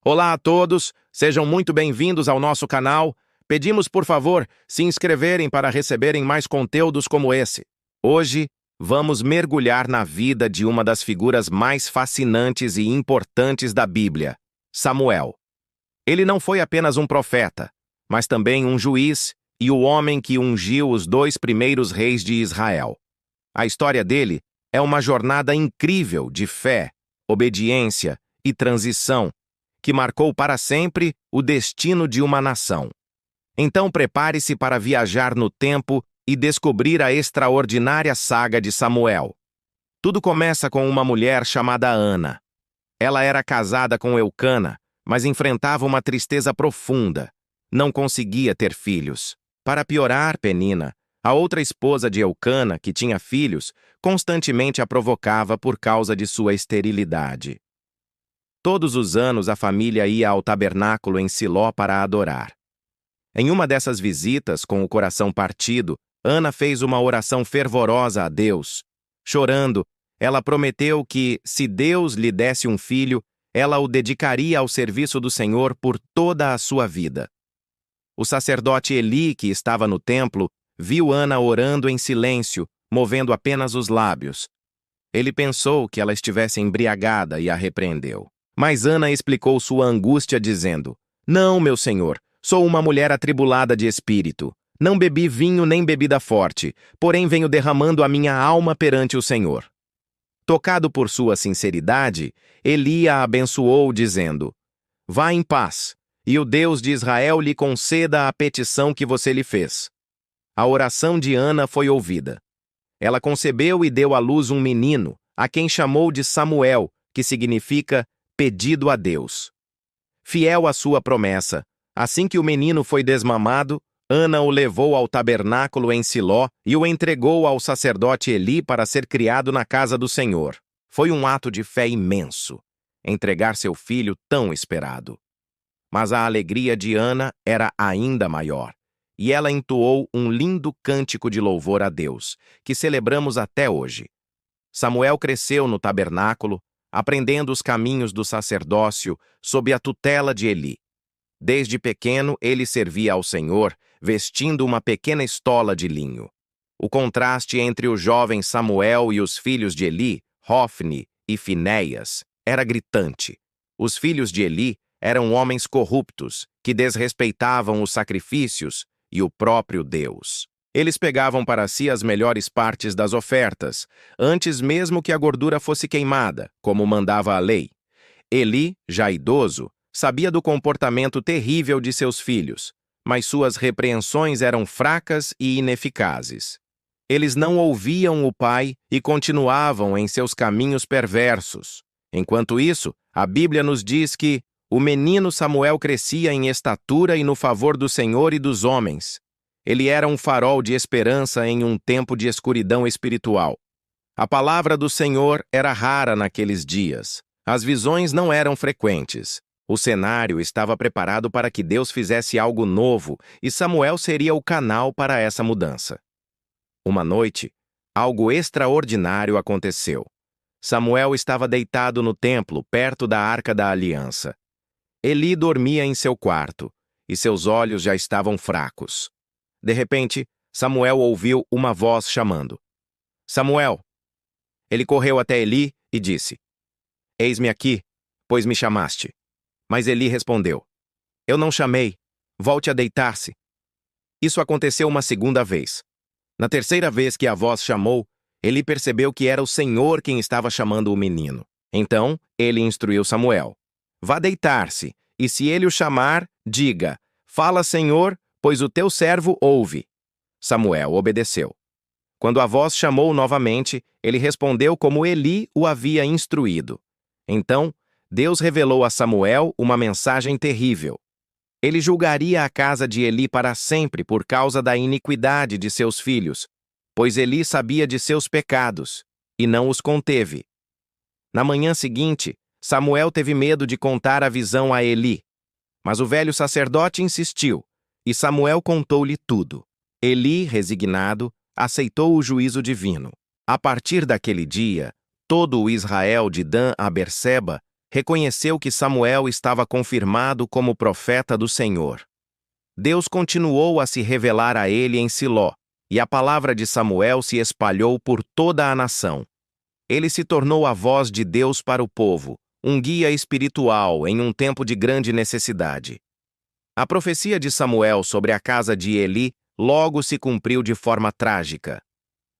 Olá a todos, sejam muito bem-vindos ao nosso canal. Pedimos, por favor, se inscreverem para receberem mais conteúdos como esse. Hoje, vamos mergulhar na vida de uma das figuras mais fascinantes e importantes da Bíblia, Samuel. Ele não foi apenas um profeta, mas também um juiz e o homem que ungiu os 2 primeiros reis de Israel. A história dele é uma jornada incrível de fé, obediência e transição, que marcou para sempre o destino de uma nação. Então prepare-se para viajar no tempo e descobrir a extraordinária saga de Samuel. Tudo começa com uma mulher chamada Ana. Ela era casada com Eucana, mas enfrentava uma tristeza profunda. Não conseguia ter filhos. Para piorar, Penina, a outra esposa de Eucana, que tinha filhos, constantemente a provocava por causa de sua esterilidade. Todos os anos a família ia ao tabernáculo em Siló para adorar. Em uma dessas visitas, com o coração partido, Ana fez uma oração fervorosa a Deus. Chorando, ela prometeu que, se Deus lhe desse um filho, ela o dedicaria ao serviço do Senhor por toda a sua vida. O sacerdote Eli, que estava no templo, viu Ana orando em silêncio, movendo apenas os lábios. Ele pensou que ela estivesse embriagada e a repreendeu. Mas Ana explicou sua angústia dizendo: "Não, meu senhor, sou uma mulher atribulada de espírito. Não bebi vinho nem bebida forte, porém venho derramando a minha alma perante o Senhor." Tocado por sua sinceridade, Eli a abençoou dizendo: "Vá em paz, e o Deus de Israel lhe conceda a petição que você lhe fez." A oração de Ana foi ouvida. Ela concebeu e deu à luz um menino, a quem chamou de Samuel, que significa pedido a Deus. Fiel à sua promessa, assim que o menino foi desmamado, Ana o levou ao tabernáculo em Siló e o entregou ao sacerdote Eli para ser criado na casa do Senhor. Foi um ato de fé imenso, entregar seu filho tão esperado. Mas a alegria de Ana era ainda maior, e ela entoou um lindo cântico de louvor a Deus, que celebramos até hoje. Samuel cresceu no tabernáculo, aprendendo os caminhos do sacerdócio sob a tutela de Eli. Desde pequeno, ele servia ao Senhor, vestindo uma pequena estola de linho. O contraste entre o jovem Samuel e os filhos de Eli, Hofni e Finéias, era gritante. Os filhos de Eli eram homens corruptos, que desrespeitavam os sacrifícios e o próprio Deus. Eles pegavam para si as melhores partes das ofertas, antes mesmo que a gordura fosse queimada, como mandava a lei. Eli, já idoso, sabia do comportamento terrível de seus filhos, mas suas repreensões eram fracas e ineficazes. Eles não ouviam o pai e continuavam em seus caminhos perversos. Enquanto isso, a Bíblia nos diz que o menino Samuel crescia em estatura e no favor do Senhor e dos homens. Ele era um farol de esperança em um tempo de escuridão espiritual. A palavra do Senhor era rara naqueles dias. As visões não eram frequentes. O cenário estava preparado para que Deus fizesse algo novo e Samuel seria o canal para essa mudança. Uma noite, algo extraordinário aconteceu. Samuel estava deitado no templo, perto da Arca da Aliança. Eli dormia em seu quarto, e seus olhos já estavam fracos. De repente, Samuel ouviu uma voz chamando: "Samuel!" Ele correu até Eli e disse: "Eis-me aqui, pois me chamaste." Mas Eli respondeu: "Eu não chamei. Volte a deitar-se." Isso aconteceu uma segunda vez. Na terceira vez que a voz chamou, Eli percebeu que era o Senhor quem estava chamando o menino. Então, ele instruiu Samuel: "Vá deitar-se, e se ele o chamar, diga: 'Fala, Senhor, pois o teu servo ouve.'" Samuel obedeceu. Quando a voz chamou novamente, ele respondeu como Eli o havia instruído. Então, Deus revelou a Samuel uma mensagem terrível. Ele julgaria a casa de Eli para sempre por causa da iniquidade de seus filhos, pois Eli sabia de seus pecados e não os conteve. Na manhã seguinte, Samuel teve medo de contar a visão a Eli, mas o velho sacerdote insistiu, e Samuel contou-lhe tudo. Eli, resignado, aceitou o juízo divino. A partir daquele dia, todo o Israel de Dan a Berseba reconheceu que Samuel estava confirmado como profeta do Senhor. Deus continuou a se revelar a ele em Siló, e a palavra de Samuel se espalhou por toda a nação. Ele se tornou a voz de Deus para o povo, um guia espiritual em um tempo de grande necessidade. A profecia de Samuel sobre a casa de Eli logo se cumpriu de forma trágica.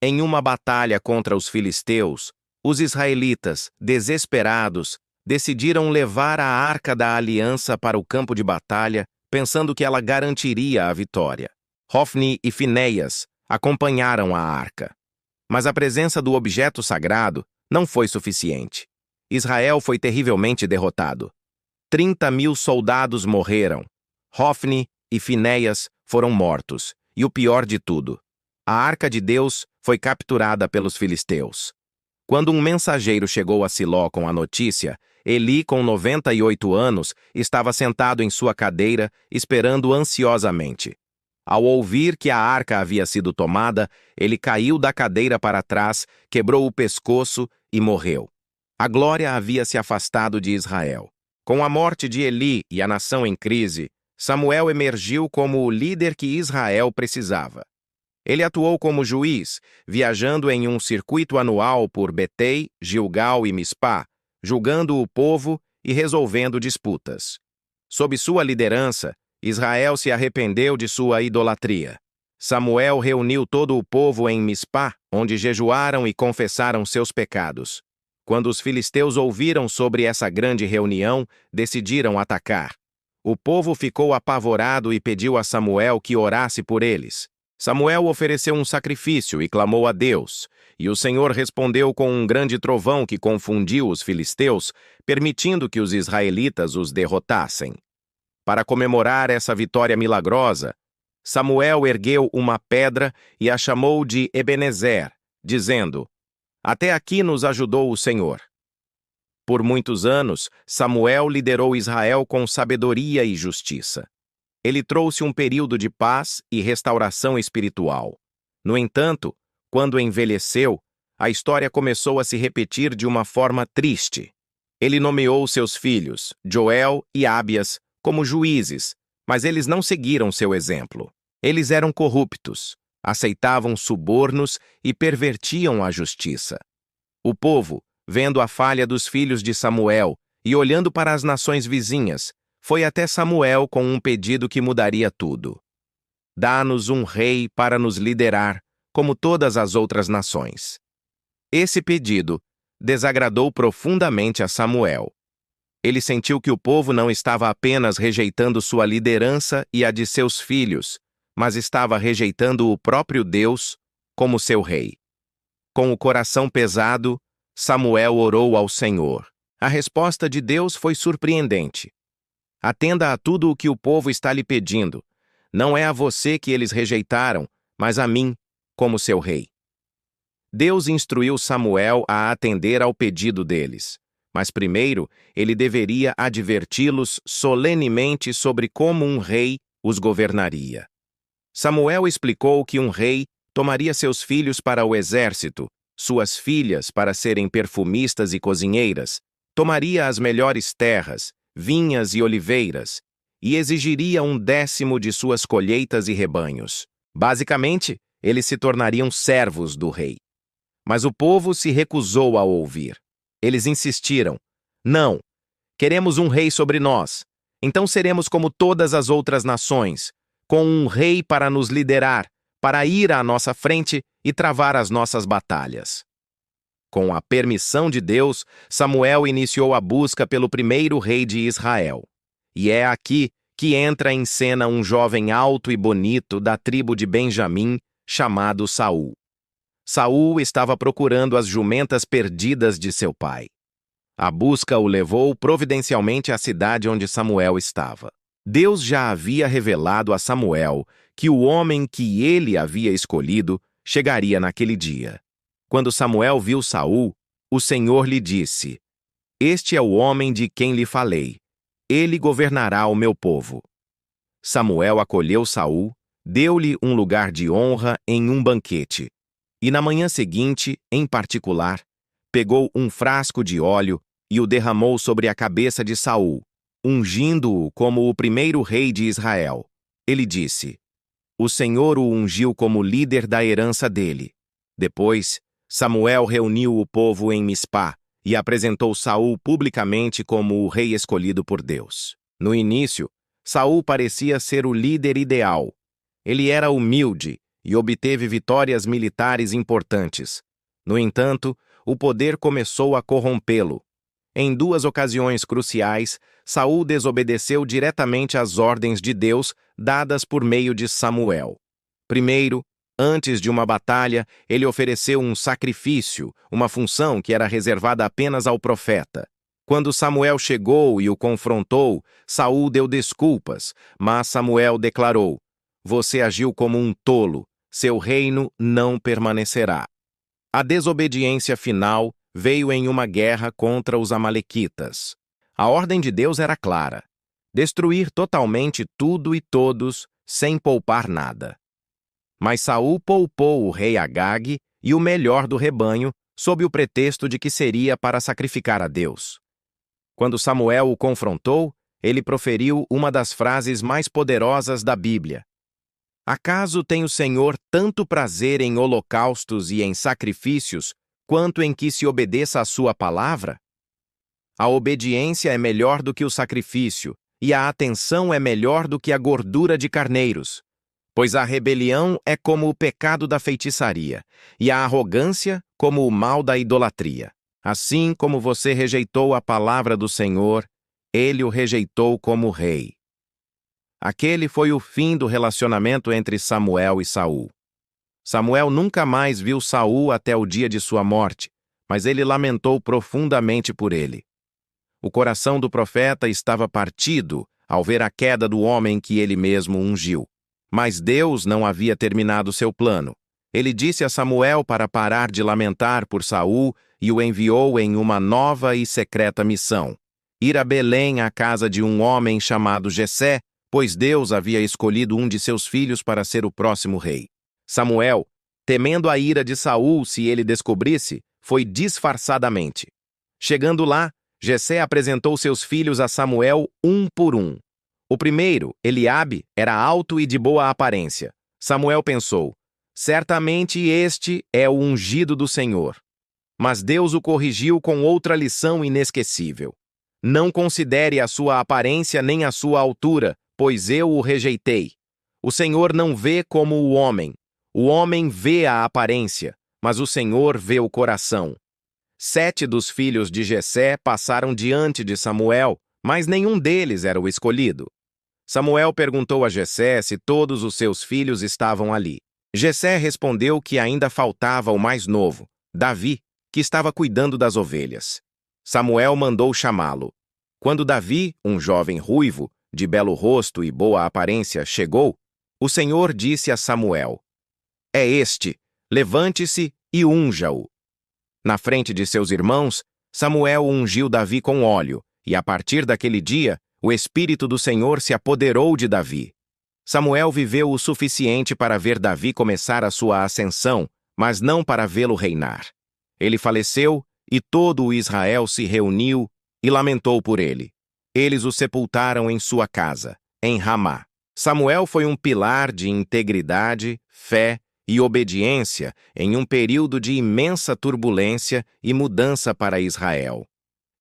Em uma batalha contra os filisteus, os israelitas, desesperados, decidiram levar a Arca da Aliança para o campo de batalha, pensando que ela garantiria a vitória. Hofni e Finéias acompanharam a arca. Mas a presença do objeto sagrado não foi suficiente. Israel foi terrivelmente derrotado. 30.000 soldados morreram. Hofni e Finéias foram mortos. E o pior de tudo, a arca de Deus foi capturada pelos filisteus. Quando um mensageiro chegou a Siló com a notícia, Eli, com 98 anos, estava sentado em sua cadeira, esperando ansiosamente. Ao ouvir que a arca havia sido tomada, ele caiu da cadeira para trás, quebrou o pescoço e morreu. A glória havia se afastado de Israel. Com a morte de Eli e a nação em crise, Samuel emergiu como o líder que Israel precisava. Ele atuou como juiz, viajando em um circuito anual por Betei, Gilgal e Mispá, julgando o povo e resolvendo disputas. Sob sua liderança, Israel se arrependeu de sua idolatria. Samuel reuniu todo o povo em Mispá, onde jejuaram e confessaram seus pecados. Quando os filisteus ouviram sobre essa grande reunião, decidiram atacar. O povo ficou apavorado e pediu a Samuel que orasse por eles. Samuel ofereceu um sacrifício e clamou a Deus, e o Senhor respondeu com um grande trovão que confundiu os filisteus, permitindo que os israelitas os derrotassem. Para comemorar essa vitória milagrosa, Samuel ergueu uma pedra e a chamou de Ebenezer, dizendo: "Até aqui nos ajudou o Senhor." Por muitos anos, Samuel liderou Israel com sabedoria e justiça. Ele trouxe um período de paz e restauração espiritual. No entanto, quando envelheceu, a história começou a se repetir de uma forma triste. Ele nomeou seus filhos, Joel e Abias, como juízes, mas eles não seguiram seu exemplo. Eles eram corruptos, aceitavam subornos e pervertiam a justiça. O povo, vendo a falha dos filhos de Samuel e olhando para as nações vizinhas, foi até Samuel com um pedido que mudaria tudo. "Dá-nos um rei para nos liderar, como todas as outras nações." Esse pedido desagradou profundamente a Samuel. Ele sentiu que o povo não estava apenas rejeitando sua liderança e a de seus filhos, mas estava rejeitando o próprio Deus como seu rei. Com o coração pesado, Samuel orou ao Senhor. A resposta de Deus foi surpreendente. "Atenda a tudo o que o povo está lhe pedindo. Não é a você que eles rejeitaram, mas a mim, como seu rei." Deus instruiu Samuel a atender ao pedido deles, mas primeiro ele deveria adverti-los solenemente sobre como um rei os governaria. Samuel explicou que um rei tomaria seus filhos para o exército, suas filhas para serem perfumistas e cozinheiras, tomaria as melhores terras, vinhas e oliveiras, e exigiria 1/10 de suas colheitas e rebanhos. Basicamente, eles se tornariam servos do rei. Mas o povo se recusou a ouvir. Eles insistiram: "Não, queremos um rei sobre nós. Então seremos como todas as outras nações, com um rei para nos liderar, para ir à nossa frente e travar as nossas batalhas." Com a permissão de Deus, Samuel iniciou a busca pelo primeiro rei de Israel. E é aqui que entra em cena um jovem alto e bonito da tribo de Benjamim, chamado Saul. Saul estava procurando as jumentas perdidas de seu pai. A busca o levou providencialmente à cidade onde Samuel estava. Deus já havia revelado a Samuel que o homem que ele havia escolhido chegaria naquele dia. Quando Samuel viu Saul, o Senhor lhe disse: "Este é o homem de quem lhe falei. Ele governará o meu povo." Samuel acolheu Saul, deu-lhe um lugar de honra em um banquete. E na manhã seguinte, em particular, pegou um frasco de óleo, e o derramou sobre a cabeça de Saul, ungindo-o como o primeiro rei de Israel. Ele disse: O Senhor o ungiu como líder da herança dele. Depois, Samuel reuniu o povo em Mispá e apresentou Saul publicamente como o rei escolhido por Deus. No início, Saul parecia ser o líder ideal. Ele era humilde e obteve vitórias militares importantes. No entanto, o poder começou a corrompê-lo. Em 2 ocasiões cruciais, Saul desobedeceu diretamente às ordens de Deus dadas por meio de Samuel. Primeiro, antes de uma batalha, ele ofereceu um sacrifício, uma função que era reservada apenas ao profeta. Quando Samuel chegou e o confrontou, Saul deu desculpas, mas Samuel declarou: Você agiu como um tolo, seu reino não permanecerá. A desobediência final veio em uma guerra contra os amalequitas. A ordem de Deus era clara: destruir totalmente tudo e todos, sem poupar nada. Mas Saul poupou o rei Agag e o melhor do rebanho, sob o pretexto de que seria para sacrificar a Deus. Quando Samuel o confrontou, ele proferiu uma das frases mais poderosas da Bíblia: Acaso tem o Senhor tanto prazer em holocaustos e em sacrifícios, quanto em que se obedeça à sua palavra? A obediência é melhor do que o sacrifício, e a atenção é melhor do que a gordura de carneiros. Pois a rebelião é como o pecado da feitiçaria, e a arrogância como o mal da idolatria. Assim como você rejeitou a palavra do Senhor, ele o rejeitou como rei. Aquele foi o fim do relacionamento entre Samuel e Saul. Samuel nunca mais viu Saul até o dia de sua morte, mas ele lamentou profundamente por ele. O coração do profeta estava partido ao ver a queda do homem que ele mesmo ungiu. Mas Deus não havia terminado seu plano. Ele disse a Samuel para parar de lamentar por Saul e o enviou em uma nova e secreta missão: ir a Belém à casa de um homem chamado Jessé, pois Deus havia escolhido um de seus filhos para ser o próximo rei. Samuel, temendo a ira de Saul se ele descobrisse, foi disfarçadamente. Chegando lá, Jessé apresentou seus filhos a Samuel um por um. O primeiro, Eliabe, era alto e de boa aparência. Samuel pensou: certamente este é o ungido do Senhor. Mas Deus o corrigiu com outra lição inesquecível: não considere a sua aparência nem a sua altura, pois eu o rejeitei. O Senhor não vê como o homem vê a aparência, mas o Senhor vê o coração. 7 dos filhos de Jessé passaram diante de Samuel, mas nenhum deles era o escolhido. Samuel perguntou a Jessé se todos os seus filhos estavam ali. Jessé respondeu que ainda faltava o mais novo, Davi, que estava cuidando das ovelhas. Samuel mandou chamá-lo. Quando Davi, um jovem ruivo, de belo rosto e boa aparência, chegou, o Senhor disse a Samuel: É este, levante-se e unja-o. Na frente de seus irmãos, Samuel ungiu Davi com óleo, e a partir daquele dia, o Espírito do Senhor se apoderou de Davi. Samuel viveu o suficiente para ver Davi começar a sua ascensão, mas não para vê-lo reinar. Ele faleceu, e todo o Israel se reuniu e lamentou por ele. Eles o sepultaram em sua casa, em Ramá. Samuel foi um pilar de integridade, fé e obediência em um período de imensa turbulência e mudança para Israel.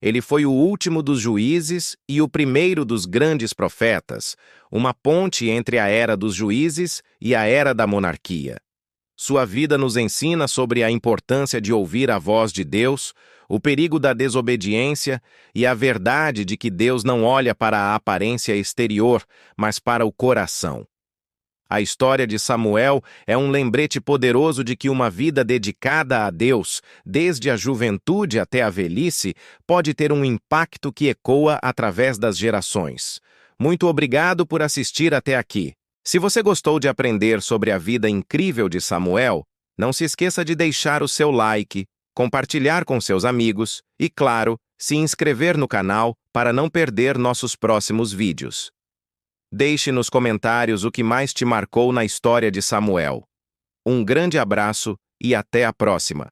Ele foi o último dos juízes e o primeiro dos grandes profetas, uma ponte entre a era dos juízes e a era da monarquia. Sua vida nos ensina sobre a importância de ouvir a voz de Deus, o perigo da desobediência e a verdade de que Deus não olha para a aparência exterior, mas para o coração. A história de Samuel é um lembrete poderoso de que uma vida dedicada a Deus, desde a juventude até a velhice, pode ter um impacto que ecoa através das gerações. Muito obrigado por assistir até aqui. Se você gostou de aprender sobre a vida incrível de Samuel, não se esqueça de deixar o seu like, compartilhar com seus amigos e, claro, se inscrever no canal para não perder nossos próximos vídeos. Deixe nos comentários o que mais te marcou na história de Samuel. Um grande abraço e até a próxima!